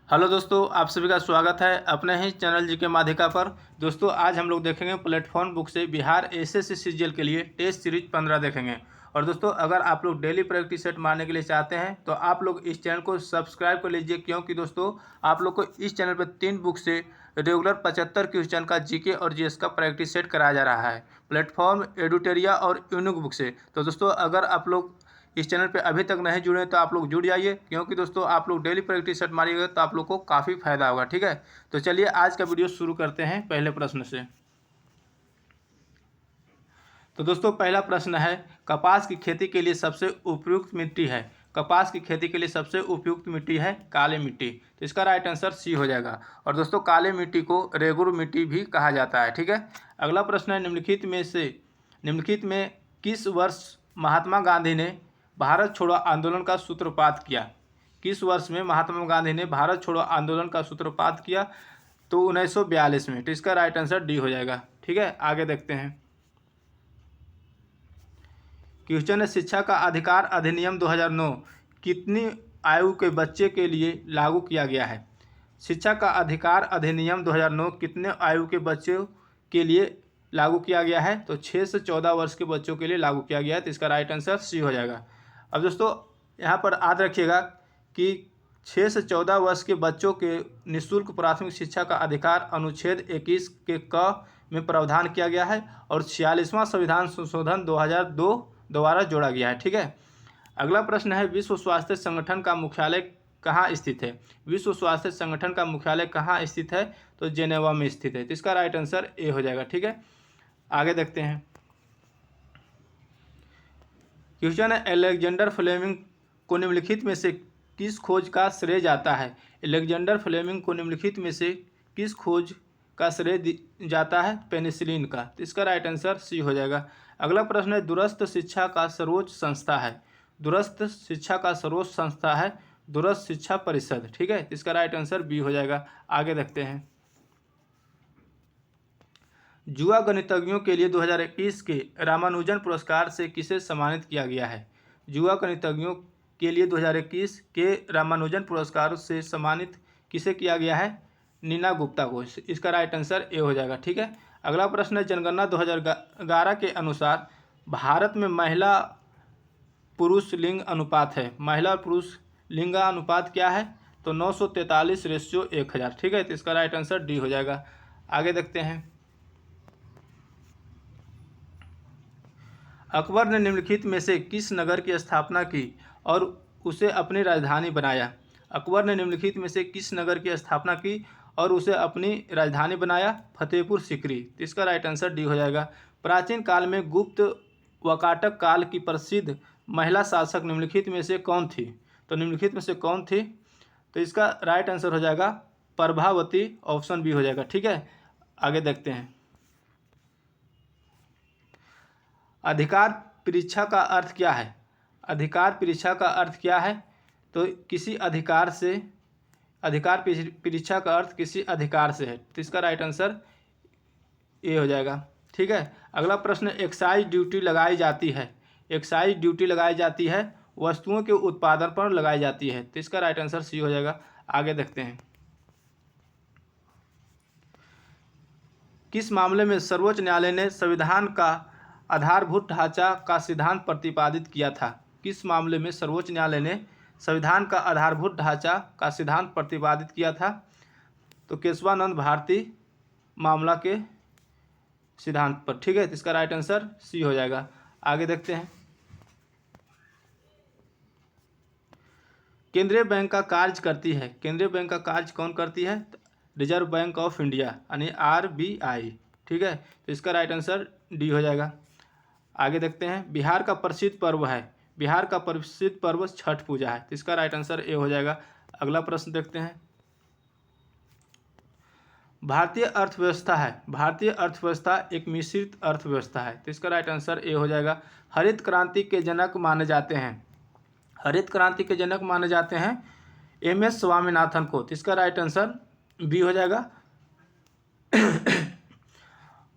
Hello दोस्तों, आप सभी का स्वागत है अपने ही चैनल जी के माध्यिका पर। दोस्तों आज हम लोग देखेंगे प्लेटफॉर्म बुक से बिहार एसएससी सीजीएल के लिए टेस्ट सीरीज 15 देखेंगे। और दोस्तों अगर आप लोग डेली प्रैक्टिस सेट मारने के लिए चाहते हैं तो आप लोग इस चैनल को सब्सक्राइब कर लीजिए, क्योंकि दोस्तों आप लोग को इस चैनल पर 3 बुक से रेगुलर 75 क्वेश्चन का जीके और जीएस का प्रैक्टिस सेट कराया जा रहा है, प्लेटफॉर्म, एडुटेरिया और यूनिक बुक से। तो दोस्तों अगर आप लोग इस चैनल पे अभी तक नहीं जुड़े तो आप लोग जुड़ जाइए, क्योंकि दोस्तों आप लोग डेली प्रैक्टिस सेट मारिएगा तो आप लोग को काफ़ी फायदा होगा। ठीक है, तो चलिए आज का वीडियो शुरू करते हैं पहले प्रश्न से। तो दोस्तों पहला प्रश्न है, कपास की खेती के लिए सबसे उपयुक्त मिट्टी है। कपास की खेती के लिए सबसे उपयुक्त मिट्टी है काली मिट्टी। तो इसका राइट आंसर सी हो जाएगा। और दोस्तों काली मिट्टी को रेगुर मिट्टी भी कहा जाता है। ठीक है, अगला प्रश्न है, निम्नलिखित में किस वर्ष महात्मा गांधी ने भारत छोड़ो आंदोलन का सूत्रपात किया। किस वर्ष में महात्मा गांधी ने भारत छोड़ो आंदोलन का सूत्रपात किया? तो 1942 में। तो इसका राइट आंसर डी हो जाएगा। ठीक है, आगे देखते हैं। क्वेश्चन है, शिक्षा का अधिकार अधिनियम 2009 कितनी आयु के बच्चे के लिए लागू किया गया है। शिक्षा का अधिकार अधिनियम 2009 कितने आयु के बच्चों के लिए लागू किया गया है? तो 6 से 14 वर्ष के बच्चों के लिए लागू किया गया है। तो इसका राइट आंसर सी हो जाएगा। अब दोस्तों यहाँ पर याद रखिएगा कि 6 से 14 वर्ष के बच्चों के निःशुल्क प्राथमिक शिक्षा का अधिकार अनुच्छेद 21 के क में प्रावधान किया गया है और 46वां संविधान संशोधन 2002 द्वारा जोड़ा गया है। ठीक है, अगला प्रश्न है, विश्व स्वास्थ्य संगठन का मुख्यालय कहाँ स्थित है। विश्व स्वास्थ्य संगठन का मुख्यालय कहाँ स्थित है? तो जेनेवा में स्थित है। तो इसका राइट आंसर ए हो जाएगा। ठीक है, आगे देखते हैं। क्वेश्चन है, अलेक्जेंडर फ्लेमिंग को निम्नलिखित में से किस खोज का श्रेय जाता है। अलेक्जेंडर फ्लेमिंग को निम्नलिखित में से किस खोज का श्रेय जाता है? पेनिसिलिन का। तो इसका राइट आंसर सी हो जाएगा। अगला प्रश्न है, दूरस्थ शिक्षा का सर्वोच्च संस्था है। दूरस्थ शिक्षा का सर्वोच्च संस्था है दूरस्थ शिक्षा परिषद। ठीक है, इसका राइट आंसर बी हो जाएगा। आगे देखते हैं। युवा गणितज्ञों के लिए 2021 के रामानुजन पुरस्कार से किसे सम्मानित किया गया है। युवा गणितज्ञों के लिए 2021 के रामानुजन पुरस्कार से सम्मानित किसे किया गया है? नीना गुप्ता को। इसका राइट आंसर ए हो जाएगा। ठीक है, अगला प्रश्न है, जनगणना 2011 के अनुसार भारत में महिला पुरुष लिंग अनुपात है। महिला पुरुष लिंग अनुपात क्या है? तो 943/1000। ठीक है, तो इसका राइट आंसर डी हो जाएगा। आगे देखते हैं। अकबर ने निम्नलिखित में से किस नगर की स्थापना की और उसे अपनी राजधानी बनाया। अकबर ने निम्नलिखित में से किस नगर की स्थापना की और उसे अपनी राजधानी बनाया? फतेहपुर सीकरी। तो इसका राइट आंसर डी हो जाएगा। प्राचीन काल में गुप्त वकाटक काल की प्रसिद्ध महिला शासक निम्नलिखित में से कौन थी? तो निम्नलिखित में से कौन थी? तो इसका राइट आंसर हो जाएगा प्रभावती। ऑप्शन बी हो जाएगा। ठीक है, आगे देखते हैं। अधिकार परीक्षा का अर्थ क्या है? अधिकार परीक्षा का अर्थ क्या है? तो किसी अधिकार से, अधिकार परीक्षा का अर्थ किसी अधिकार से है। तो इसका राइट आंसर ए हो जाएगा। ठीक है, अगला प्रश्न, एक्साइज ड्यूटी लगाई जाती है। एक्साइज ड्यूटी लगाई जाती है वस्तुओं के उत्पादन पर लगाई जाती है। तो इसका राइट आंसर सी हो जाएगा। आगे देखते हैं। किस मामले में सर्वोच्च न्यायालय ने संविधान का आधारभूत ढांचा का सिद्धांत प्रतिपादित किया था? किस मामले में सर्वोच्च न्यायालय ने संविधान का आधारभूत ढांचा का सिद्धांत प्रतिपादित किया था? तो केशवानंद भारती मामला के सिद्धांत पर। ठीक है, तो इसका राइट आंसर सी हो जाएगा। आगे देखते हैं। केंद्रीय बैंक का कार्य करती है। केंद्रीय बैंक का कार्य कौन करती है? रिजर्व बैंक ऑफ इंडिया यानी RBI। ठीक है, तो इसका राइट आंसर डी हो जाएगा। आगे देखते हैं। बिहार का प्रसिद्ध पर्व है। बिहार का प्रसिद्ध पर्व छठ पूजा है। तो इसका राइट आंसर ए हो जाएगा। अगला प्रश्न देखते हैं। भारतीय अर्थव्यवस्था है। भारतीय अर्थव्यवस्था एक मिश्रित अर्थव्यवस्था है। तो इसका राइट आंसर ए हो जाएगा। हरित क्रांति के जनक माने जाते हैं। हरित क्रांति के जनक माने जाते हैं MS स्वामीनाथन को। तो इसका राइट आंसर बी हो जाएगा।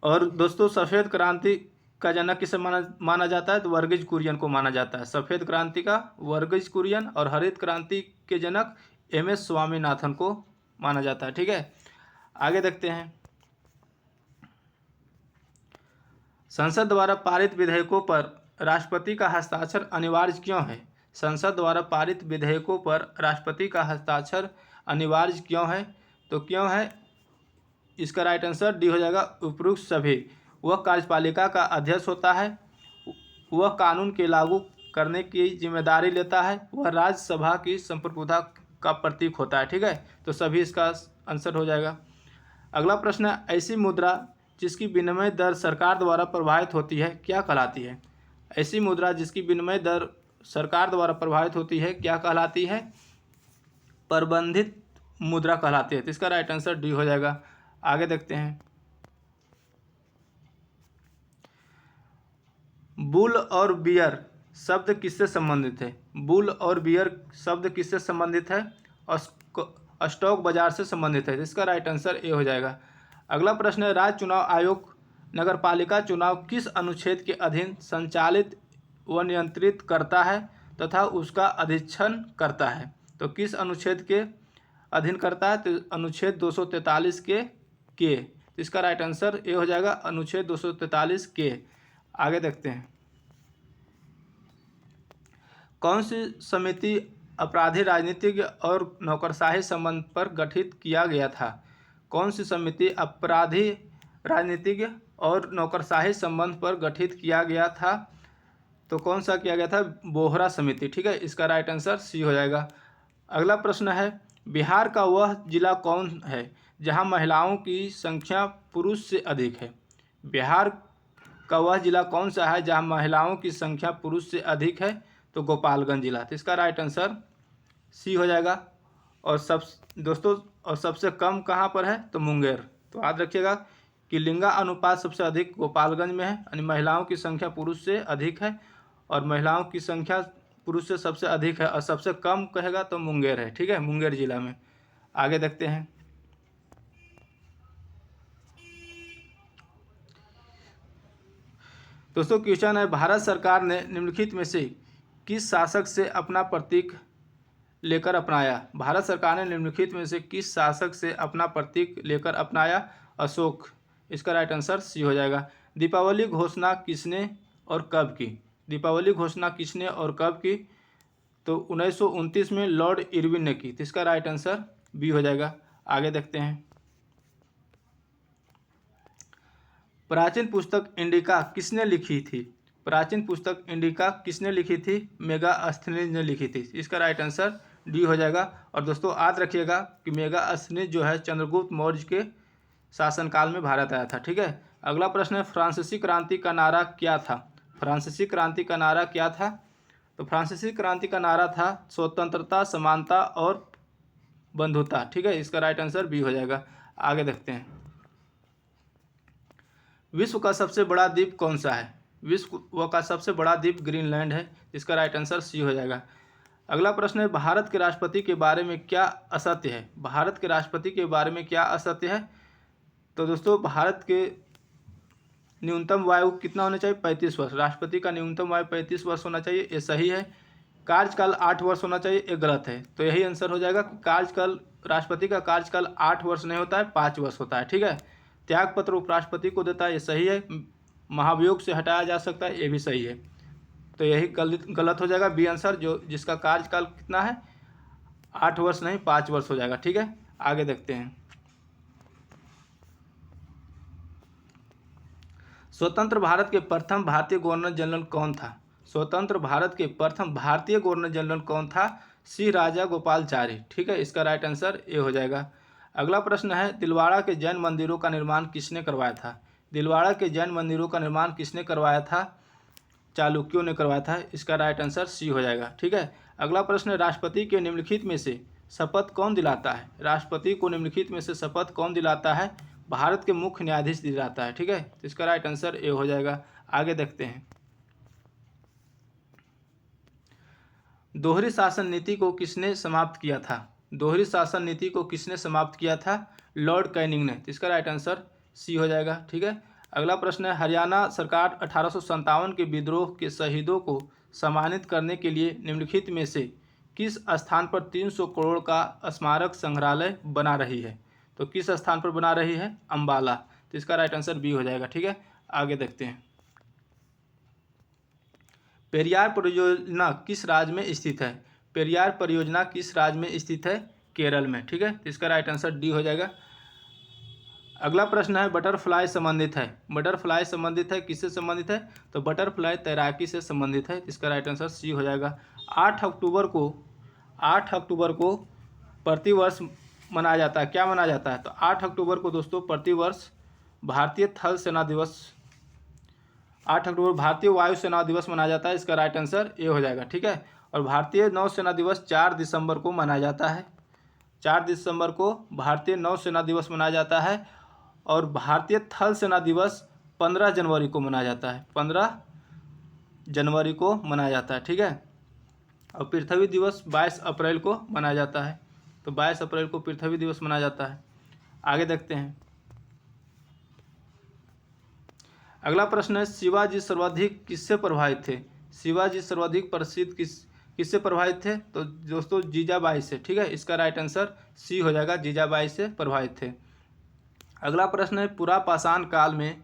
और दोस्तों सफ़ेद क्रांति का जनक किसे माना जाता है? तो वर्गीज कुरियन को माना जाता है। सफ़ेद क्रांति का वर्गीज कुरियन और हरित क्रांति के जनक MS स्वामीनाथन को माना जाता है। ठीक है, आगे देखते हैं। संसद द्वारा पारित विधेयकों पर राष्ट्रपति का हस्ताक्षर अनिवार्य क्यों है? संसद द्वारा पारित विधेयकों पर राष्ट्रपति का हस्ताक्षर अनिवार्य क्यों है? तो क्यों है, इसका राइट आंसर डी हो जाएगा, उपयुक्त सभी। वह कार्यपालिका का अध्यक्ष होता है, वह कानून के लागू करने की जिम्मेदारी लेता है, वह राज्यसभा की संप्रभुता का प्रतीक होता है। ठीक है, तो सभी इसका आंसर हो जाएगा। अगला प्रश्न है, ऐसी मुद्रा जिसकी विनिमय दर सरकार द्वारा प्रभावित होती है क्या कहलाती है? ऐसी मुद्रा जिसकी विनिमय दर सरकार द्वारा प्रभावित होती है क्या कहलाती है? प्रबंधित मुद्रा कहलाती है। तो इसका राइट आंसर डी हो जाएगा। आगे देखते हैं। बुल और बियर शब्द किससे संबंधित है? बुल और बियर शब्द किससे संबंधित है? स्टॉक बाजार से संबंधित है। इसका राइट आंसर ए हो जाएगा। अगला प्रश्न है, राज्य चुनाव आयोग नगरपालिका चुनाव किस अनुच्छेद के अधीन संचालित व नियंत्रित करता है तथा उसका अधीक्षण करता है? तो किस अनुच्छेद के अधीन करता है? तो अनुच्छेद 243 के। तो इसका राइट आंसर ए हो जाएगा, अनुच्छेद 243 के। आगे देखते हैं। कौन सी समिति अपराधी राजनीतिक और नौकरशाही संबंध पर गठित किया गया था? कौन सी समिति अपराधी राजनीतिक और नौकरशाही संबंध पर गठित किया गया था? तो कौन सा किया गया था? बोहरा समिति। ठीक है, इसका राइट आंसर सी हो जाएगा। अगला प्रश्न है, बिहार का वह जिला कौन है जहां महिलाओं की संख्या पुरुष से अधिक है? बिहार का वह जिला कौन सा है जहां महिलाओं की संख्या पुरुष से अधिक है? तो गोपालगंज जिला। तो इसका राइट आंसर सी हो जाएगा। और सबसे कम कहाँ पर है? तो मुंगेर। तो याद रखिएगा कि लिंगा अनुपात सबसे अधिक गोपालगंज में है, यानी महिलाओं की संख्या पुरुष से अधिक है, और महिलाओं की संख्या पुरुष से सबसे अधिक है, और सबसे कम कहेगा तो मुंगेर है। ठीक है, मुंगेर जिला में। आगे देखते हैं। दोस्तों क्वेश्चन है, भारत सरकार ने निम्नलिखित में से किस शासक से अपना प्रतीक लेकर अपनाया? भारत सरकार ने निम्नलिखित में से किस शासक से अपना प्रतीक लेकर अपनाया? अशोक। इसका राइट आंसर सी हो जाएगा। दीपावली घोषणा किसने और कब की? दीपावली घोषणा किसने और कब की? तो 1929 में लॉर्ड इरविन ने की। तो इसका राइट आंसर बी हो जाएगा। आगे देखते हैं। प्राचीन पुस्तक इंडिका किसने लिखी थी? प्राचीन पुस्तक इंडिका किसने लिखी थी? मेगास्थनीज ने लिखी थी। इसका राइट आंसर डी हो जाएगा। और दोस्तों याद रखिएगा कि मेगास्थनीज जो है चंद्रगुप्त मौर्य के शासनकाल में भारत आया था। ठीक है, अगला प्रश्न है, फ्रांसीसी क्रांति का नारा क्या था? फ्रांसीसी क्रांति का नारा क्या था? तो फ्रांसीसी क्रांति का नारा था स्वतंत्रता, समानता और बंधुता। ठीक है, इसका राइट आंसर बी हो जाएगा। आगे देखते हैं। विश्व का सबसे बड़ा द्वीप कौन सा है? विश्व का सबसे बड़ा द्वीप ग्रीनलैंड है। इसका राइट आंसर सी हो जाएगा। अगला प्रश्न है, भारत के राष्ट्रपति के बारे में क्या असत्य है? भारत के राष्ट्रपति के बारे में क्या असत्य है? तो दोस्तों भारत के न्यूनतम आयु कितना होना चाहिए? 35 वर्ष। राष्ट्रपति का न्यूनतम आयु 35 वर्ष होना चाहिए, ये सही है। कार्यकाल 8 वर्ष होना चाहिए, ये गलत है। तो यही आंसर हो जाएगा कि कार्यकाल, राष्ट्रपति का कार्यकाल 8 वर्ष नहीं होता है, 5 वर्ष होता है। ठीक है, त्यागपत्र उपराष्ट्रपति को देता है, ये सही है। महाभियोग से हटाया जा सकता है, ये भी सही है। तो यही गलत हो जाएगा बी आंसर, जिसका कार्यकाल कितना है? 8 वर्ष नहीं, 5 वर्ष हो जाएगा। ठीक है, आगे देखते हैं। स्वतंत्र भारत के प्रथम भारतीय गवर्नर जनरल कौन था? स्वतंत्र भारत के प्रथम भारतीय गवर्नर जनरल कौन था? सी राजा गोपालाचारी। ठीक है, इसका राइट आंसर ए हो जाएगा। अगला प्रश्न है, दिलवाड़ा के जैन मंदिरों का निर्माण किसने करवाया था? दिलवाड़ा के जैन मंदिरों का निर्माण किसने करवाया था? चालुक्यों ने करवाया था। इसका राइट आंसर सी हो जाएगा। ठीक है, अगला प्रश्न है, राष्ट्रपति के निम्नलिखित में से शपथ कौन दिलाता है? राष्ट्रपति को निम्नलिखित में से शपथ कौन दिलाता है? भारत के मुख्य न्यायाधीश दिलाता है। ठीक है, तो इसका राइट आंसर ए हो जाएगा। आगे देखते हैं। दोहरी शासन नीति को किसने समाप्त किया था? दोहरी शासन नीति को किसने समाप्त किया था? लॉर्ड कैनिंग ने। तो इसका राइट आंसर सी हो जाएगा। ठीक है, अगला प्रश्न है, हरियाणा सरकार 1857 के विद्रोह के शहीदों को सम्मानित करने के लिए निम्नलिखित में से किस स्थान पर 300 करोड़ का स्मारक संग्रहालय बना रही है? तो किस स्थान पर बना रही है? अंबाला। तो इसका राइट आंसर बी हो जाएगा। ठीक है, आगे देखते हैं। पेरियार परियोजना किस राज्य में स्थित है? पेरियार परियोजना किस राज्य में स्थित है? केरल में। ठीक है, तो इसका राइट आंसर डी हो जाएगा। अगला प्रश्न है बटरफ्लाई संबंधित है। बटरफ्लाई संबंधित है, किससे संबंधित है? तो बटरफ्लाई तैराकी से संबंधित है। इसका राइट आंसर सी हो जाएगा। 8 अक्टूबर को प्रतिवर्ष मनाया जाता है। क्या मनाया जाता है? तो 8 अक्टूबर को दोस्तों प्रतिवर्ष भारतीय थल सेना दिवस, 8 अक्टूबर भारतीय वायुसेना दिवस मनाया जाता है। इसका राइट आंसर ए हो जाएगा। ठीक है, और भारतीय नौसेना दिवस 4 दिसंबर को मनाया जाता है। 4 दिसंबर को भारतीय नौसेना दिवस मनाया जाता है और भारतीय थल सेना दिवस 15 जनवरी को मनाया जाता है। 15 जनवरी को मनाया जाता है। ठीक है, और पृथ्वी दिवस 22 अप्रैल को मनाया जाता है। तो 22 अप्रैल को पृथ्वी दिवस मनाया जाता है। आगे देखते हैं। अगला प्रश्न है शिवाजी सर्वाधिक किससे प्रभावित थे? शिवाजी सर्वाधिक प्रसिद्ध किससे प्रभावित थे? तो दोस्तों जीजाबाई से। ठीक है, इसका राइट आंसर सी हो जाएगा, जीजाबाई से प्रभावित थे। अगला प्रश्न है पूरा पाषाण काल में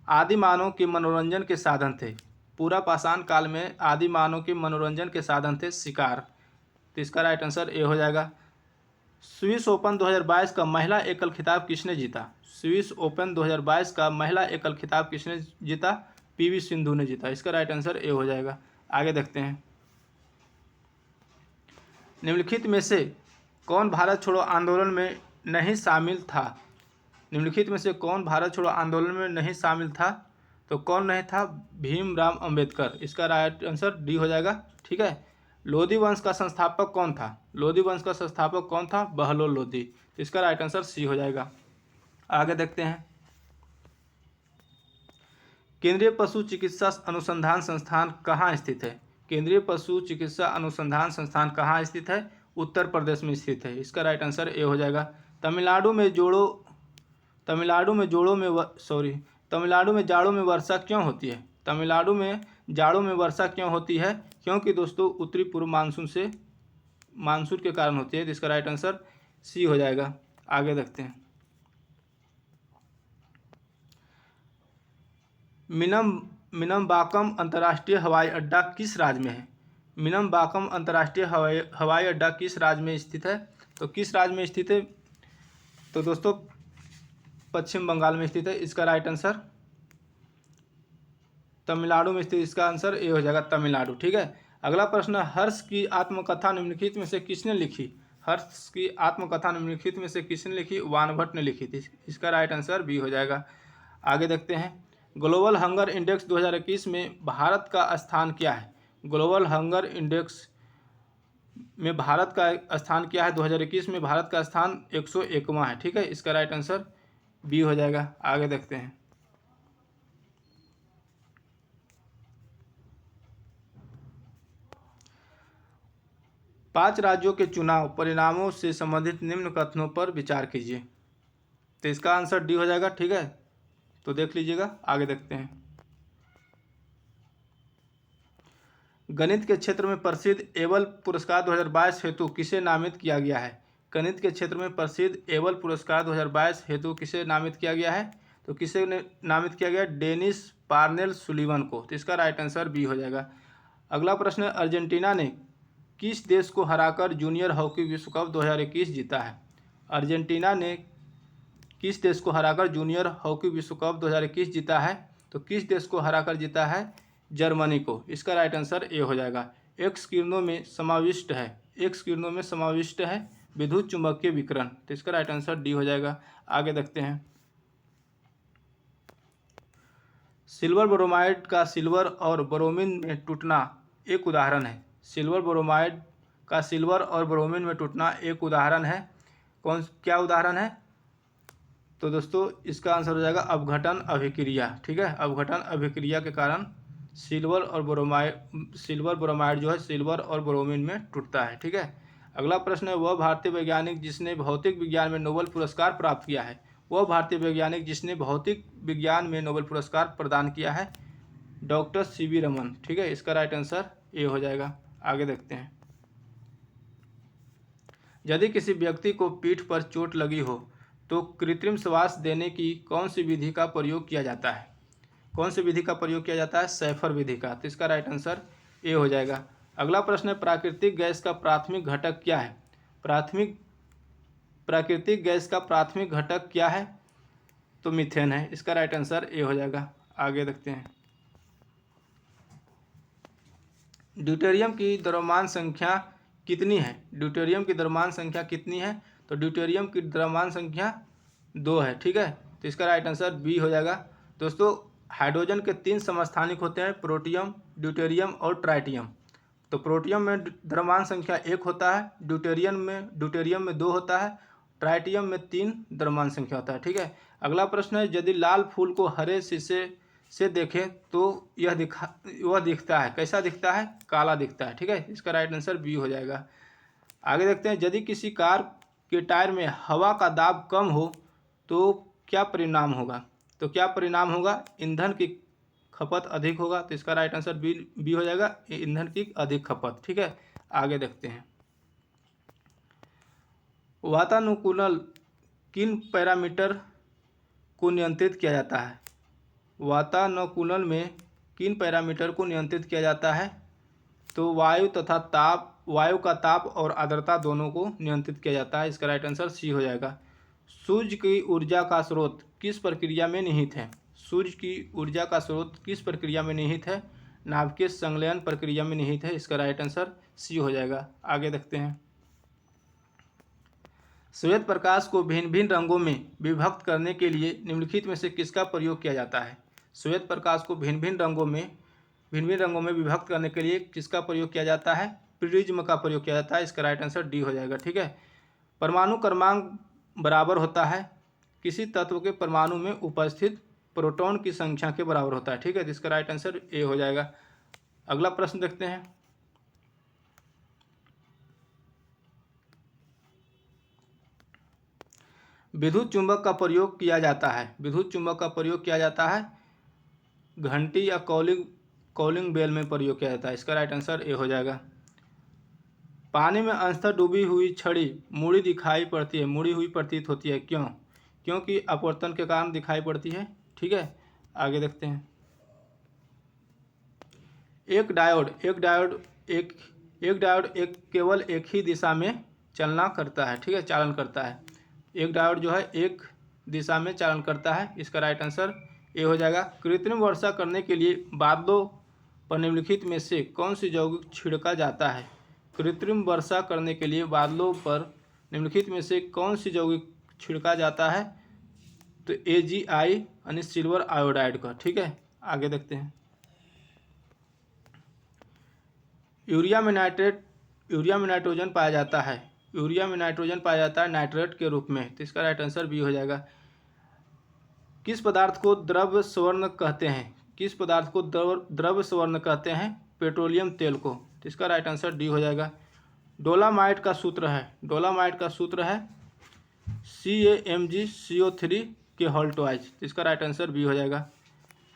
आदि मानव के मनोरंजन के साधन थे। पूरा पाषाण काल में आदि मानव के मनोरंजन के साधन थे शिकार। तो इसका राइट आंसर ए हो जाएगा। स्विस ओपन 2022 का महिला एकल खिताब किसने जीता? स्विस ओपन 2022 का महिला एकल खिताब किसने जीता? पीवी सिंधु ने जीता। इसका राइट आंसर ए हो जाएगा। आगे देखते हैं। निम्नलिखित में से कौन भारत छोड़ो आंदोलन में नहीं शामिल था? निम्नलिखित में से कौन भारत छोड़ो आंदोलन में नहीं शामिल था? तो कौन नहीं था? भीमराव अंबेडकर। इसका राइट आंसर डी हो जाएगा। ठीक है, लोधी वंश का संस्थापक कौन था? लोधी वंश का संस्थापक कौन था? बहलोल लोधी। इसका राइट आंसर सी हो जाएगा। आगे देखते हैं। केंद्रीय पशु चिकित्सा अनुसंधान संस्थान कहाँ स्थित है? केंद्रीय पशु चिकित्सा अनुसंधान संस्थान कहाँ स्थित है? उत्तर प्रदेश में स्थित है। इसका राइट आंसर ए हो जाएगा। तमिलनाडु में जाड़ों में वर्षा क्यों होती है? तमिलनाडु में जाड़ों में वर्षा क्यों होती है? क्योंकि दोस्तों उत्तरी पूर्व मानसून के कारण होती है। तो इसका राइट आंसर सी हो जाएगा। आगे देखते हैं। मिनम्बाकम अंतर्राष्ट्रीय हवाई अड्डा किस राज्य में है? मिनम्बाकम अंतर्राष्ट्रीय हवाई अड्डा किस राज्य में स्थित है? तो किस राज्य में स्थित है? तो दोस्तों पश्चिम बंगाल में स्थित है। इसका राइट आंसर तमिलनाडु में स्थित। इसका आंसर ए हो जाएगा, तमिलनाडु। ठीक है, अगला प्रश्न, हर्ष की आत्मकथा निम्नलिखित में से किसने लिखी? हर्ष की आत्मकथा निम्नलिखित में से किसने लिखी? वानभट्ट ने लिखी थी। इसका राइट आंसर बी हो जाएगा। आगे देखते हैं। ग्लोबल हंगर इंडेक्स 2021 में भारत का स्थान क्या है? ग्लोबल हंगर इंडेक्स में भारत का स्थान क्या है? 2021 में भारत का स्थान 101वां है। ठीक है, इसका राइट आंसर बी हो जाएगा। आगे देखते हैं। पांच राज्यों के चुनाव परिणामों से संबंधित निम्न कथनों पर विचार कीजिए। तो इसका आंसर डी हो जाएगा। ठीक है, तो देख लीजिएगा। आगे देखते हैं। गणित के क्षेत्र में प्रसिद्ध एबल पुरस्कार 2022 हेतु किसे नामित किया गया है? गणित के क्षेत्र में प्रसिद्ध एबल पुरस्कार 2022 हेतु किसे नामित किया गया है? तो किसे नामित किया गया? डेनिस पार्नेल सुलिवन को। तो इसका राइट आंसर बी हो जाएगा। अगला प्रश्न है, अर्जेंटीना ने किस देश को हराकर जूनियर हॉकी विश्व कप 2021 जीता है? अर्जेंटीना ने किस देश को हराकर जूनियर हॉकी विश्व कप 2021 जीता है? तो किस देश को हराकर जीता है? जर्मनी को। इसका राइट आंसर ए हो जाएगा। एक्स किरणों में समाविष्ट है विद्युत चुंबकीय विकिरण। तो इसका राइट आंसर डी हो जाएगा। आगे देखते हैं। सिल्वर ब्रोमाइड का सिल्वर और ब्रोमीन में टूटना एक उदाहरण है। सिल्वर ब्रोमाइड का सिल्वर और ब्रोमीन में टूटना एक उदाहरण है। क्या उदाहरण है? तो दोस्तों इसका आंसर हो जाएगा अपघटन अभिक्रिया। ठीक है, अपघटन अभिक्रिया के कारण सिल्वर ब्रोमाइड जो है सिल्वर और ब्रोमीन में टूटता है। ठीक है, अगला प्रश्न है, वह भारतीय वैज्ञानिक जिसने भौतिक विज्ञान में नोबेल पुरस्कार प्राप्त किया है? वह भारतीय वैज्ञानिक जिसने भौतिक विज्ञान में नोबेल पुरस्कार प्रदान किया है? Doctor CV Raman. ठीक है, इसका राइट आंसर ए हो जाएगा। आगे देखते हैं। यदि किसी व्यक्ति को पीठ पर चोट लगी हो तो कृत्रिम श्वास देने की कौन सी विधि का प्रयोग किया जाता है? कौन सी विधि का प्रयोग किया जाता है? सैफर विधि का। तो इसका राइट आंसर ए हो जाएगा। अगला प्रश्न है, प्राकृतिक गैस का प्राथमिक घटक क्या है? प्राकृतिक गैस का प्राथमिक घटक क्या है? तो मीथेन है। इसका राइट आंसर ए हो जाएगा। आगे देखते हैं, ड्यूटेरियम की द्रव्यमान संख्या कितनी है? ड्यूटेरियम की द्रव्यमान संख्या कितनी है? तो ड्यूटेरियम की द्रव्यमान संख्या 2 है। ठीक है, तो इसका राइट आंसर बी हो जाएगा। दोस्तों, हाइड्रोजन के 3 समस्थानिक होते हैं, प्रोटियम, ड्यूटेरियम और ट्राइटियम। तो प्रोटियम में द्रव्यमान संख्या 1 होता है, ड्यूटेरियम में 2 होता है, ट्राइटियम में 3 द्रव्यमान संख्या होता है। ठीक है, अगला प्रश्न है, यदि लाल फूल को हरे शीशे से देखें तो वह दिखता है, कैसा दिखता है? काला दिखता है। ठीक है, इसका राइट आंसर बी हो जाएगा। आगे देखते हैं, यदि किसी कार के टायर में हवा का दाब कम हो तो क्या परिणाम होगा? तो क्या परिणाम होगा? ईंधन की खपत अधिक होगा। तो इसका राइट आंसर बी हो जाएगा, ईंधन की अधिक खपत। ठीक है, आगे देखते हैं, वातानुकूलन किन पैरामीटर को नियंत्रित किया जाता है? वातानुकूलन में किन पैरामीटर को नियंत्रित किया जाता है? तो वायु का ताप और आर्द्रता दोनों को नियंत्रित किया जाता है। इसका राइट आंसर सी हो जाएगा। सूर्य की ऊर्जा का स्रोत किस प्रक्रिया में निहित है? सूर्य की ऊर्जा का स्रोत किस प्रक्रिया में निहित है? नाभिकीय संलयन प्रक्रिया में निहित है। इसका राइट आंसर सी हो जाएगा। आगे देखते हैं, श्वेत प्रकाश को भिन्न भिन्न रंगों में विभक्त करने के लिए निम्नलिखित में से किसका प्रयोग किया जाता है? श्वेत प्रकाश को भिन्न भिन्न रंगों में विभक्त करने के लिए किसका प्रयोग किया जाता है? प्रिज्म का प्रयोग किया जाता है। इसका राइट आंसर डी हो जाएगा। ठीक है, परमाणु क्रमांक बराबर होता है किसी तत्व के परमाणु में उपस्थित प्रोटॉन की संख्या के बराबर होता है। ठीक है, तो इसका राइट आंसर ए हो जाएगा। अगला प्रश्न देखते हैं, विद्युत चुंबक का प्रयोग किया जाता है। विद्युत चुंबक का प्रयोग किया जाता है घंटी या कॉलिंग बेल में प्रयोग किया जाता है। इसका राइट आंसर ए हो जाएगा। पानी में अंशतः डूबी हुई छड़ी मुड़ी हुई प्रतीत होती है। क्यों? क्योंकि अपवर्तन के कारण दिखाई पड़ती है। ठीक है, आगे देखते हैं, एक डायोड केवल एक ही दिशा में चालन करता है। ठीक है, चालन करता है। एक डायोड जो है एक दिशा में चालन करता है। इसका राइट आंसर ए हो जाएगा। कृत्रिम वर्षा करने के लिए बादलों पर निम्नलिखित में से कौन सी यौगिक छिड़का जाता है? कृत्रिम वर्षा करने के लिए बादलों पर निम्नलिखित में से कौन सी यौगिक छिड़का जाता है? तो AgI यानी सिल्वर आयोडाइड का। ठीक है, आगे देखते हैं, यूरिया में नाइट्रोजन पाया जाता है। यूरिया में नाइट्रोजन पाया जाता है नाइट्रेट के रूप में। तो इसका राइट आंसर बी हो जाएगा। किस पदार्थ को द्रव स्वर्ण कहते हैं? किस पदार्थ को द्रव स्वर्ण कहते हैं? पेट्रोलियम तेल को। तो इसका राइट आंसर डी हो जाएगा। डोलामाइट का सूत्र है CaMgCO3 के होल ट्वाइस। तो इसका राइट आंसर बी हो जाएगा।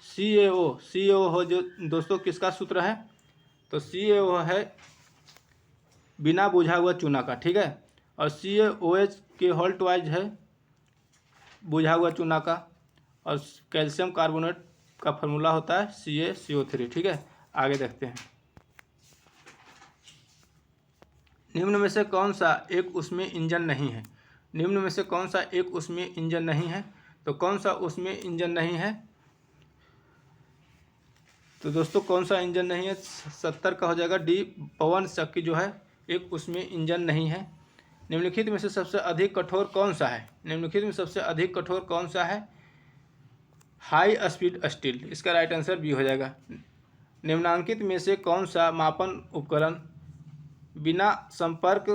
CaO हो जो दोस्तों किसका सूत्र है? तो CaO है बिना बुझा हुआ चूना का। ठीक है, और CaOH के होल ट्वाइस है बुझा हुआ चूना का, और कैल्शियम कार्बोनेट का फॉर्मूला होता है CaCO3। ठीक है, आगे देखते हैं, निम्न में से कौन सा एक उसमें इंजन नहीं है? निम्न में से कौन सा एक उसमें इंजन नहीं है? तो कौन सा उसमें इंजन नहीं है? तो दोस्तों कौन सा इंजन नहीं है? 70 का हो जाएगा डी, पवन चक्की जो है एक उसमें इंजन नहीं है। निम्नलिखित में से सबसे अधिक कठोर कौन सा है? निम्नलिखित में सबसे अधिक कठोर कौन सा है? High speed steel. इसका राइट आंसर बी हो जाएगा। निम्नांकित में से कौन सा मापन उपकरण बिना संपर्क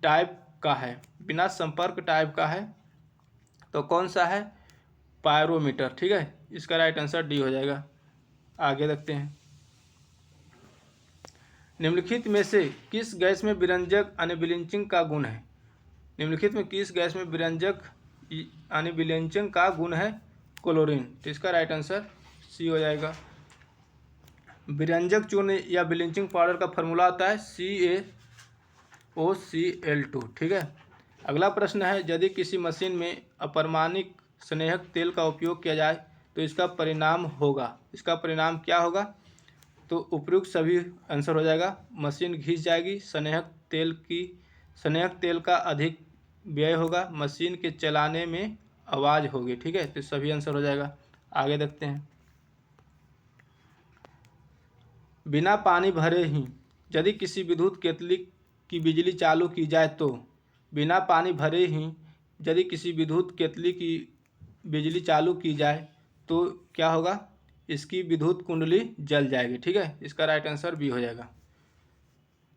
टाइप का है? बिना संपर्क टाइप का है तो कौन सा है? पायरोमीटर। ठीक है, इसका राइट आंसर डी हो जाएगा। आगे देखते हैं, निम्नलिखित में से किस गैस में विरंजक यानी ब्लीचिंग का गुण है? निम्नलिखित में किस गैस में विरंजक यानी ब्लीचिंग का गुण है? क्लोरीन। तो इसका राइट आंसर सी हो जाएगा। विरंजक चूर्ण या ब्लीचिंग पाउडर का फॉर्मूला होता है OCl2। ठीक है। अगला प्रश्न है, यदि किसी मशीन में अपर्माणिक स्नेहक तेल का उपयोग किया जाए तो इसका परिणाम क्या होगा? तो उपयुक्त सभी आंसर हो जाएगा। मशीन घिस जाएगी, स्नेहक तेल का अधिक व्यय होगा, मशीन के चलाने में आवाज़ होगी। ठीक है, तो सभी आंसर हो जाएगा। आगे देखते हैं। बिना पानी भरे ही यदि किसी विद्युत केतली की बिजली चालू की जाए तो बिना पानी भरे ही यदि किसी विद्युत केतली की बिजली चालू की जाए तो क्या होगा? इसकी विद्युत कुंडली जल जाएगी। ठीक है, इसका राइट आंसर बी हो जाएगा।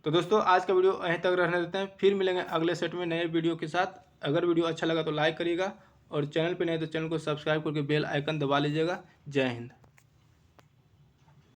तो दोस्तों आज का वीडियो यहीं तक रहने देते हैं, फिर मिलेंगे अगले सेट में नए वीडियो के साथ। अगर वीडियो अच्छा लगा तो लाइक करिएगा और चैनल पे नहीं तो चैनल को सब्सक्राइब करके बेल आइकन दबा लीजिएगा। जय हिंद।